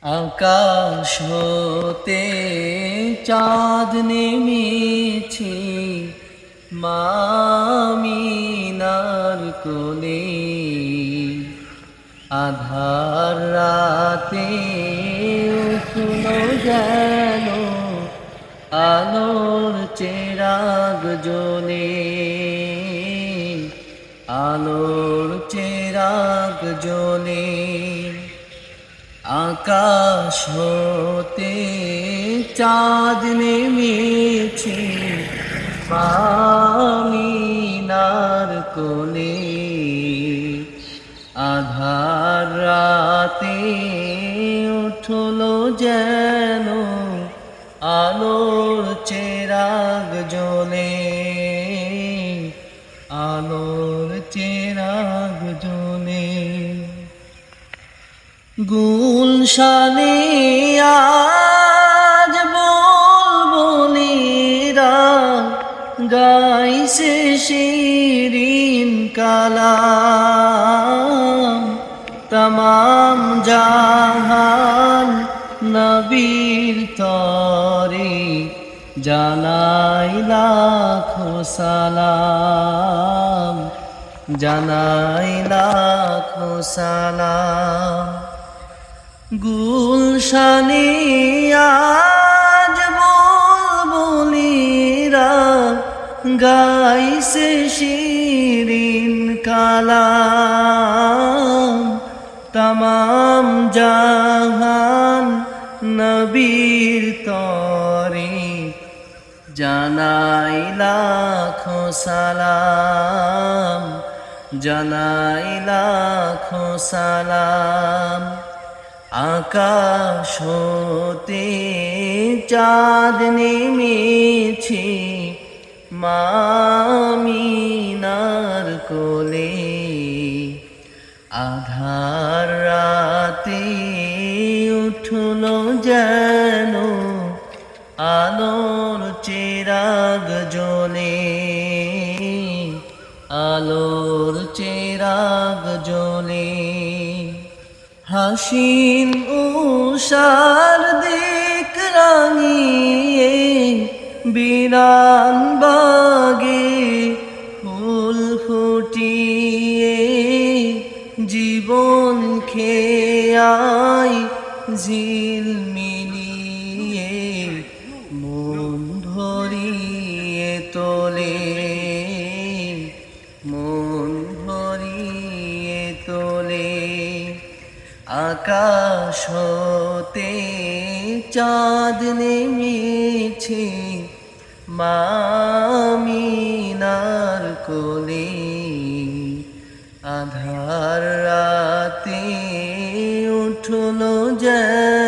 আকাশ হতে চাঁদ নেমেছে মা আমিনার কোলে। আধার রাতে উঠলো যেন আলোর চেরাগ জ্বলে, আলোর চেরাগ জ্বলে। আকাশ হতে চাঁদ নেমেছে মা আমিনার কোলে। আধার রাতে উঠলো যেন আলোর চেরাগ জ্বলে, আলোর চেরাগ জ্বলে। গুলশানে আজ বুলবুলিরা গাইছে শিরিন কালাম। তমাম জাহান নবীর তরে জানাই লাখো সালাম, জানাই লাখো সালাম। গুলশানে আজ বুলবুলিরা গাইছে শিরিন কালাম। তমাম জাহান নবীর তরে জানাই লাখো সালাম, জানাই লাখো সালাম। আকাশ হতে চাঁদ নেমেছে মা আমিনার কোলে। আধার রাতে উঠলো যেন আলোর চেরাগ জ্বলে, আলোর চেরাগ জ্বলে। হাসিন উষার দিক রাঙিয়ে বিরান বাগে ফুল ফুটিয়ে জীবন খেয়াই ঝিলমিলিয়ে মন ভরিয়ে তোলে, মন ভরিয়ে তোলে। আকাশ হতে চাঁদ নেমেছে মা আমিনার কোলে। আধার রাতে উঠলো যেন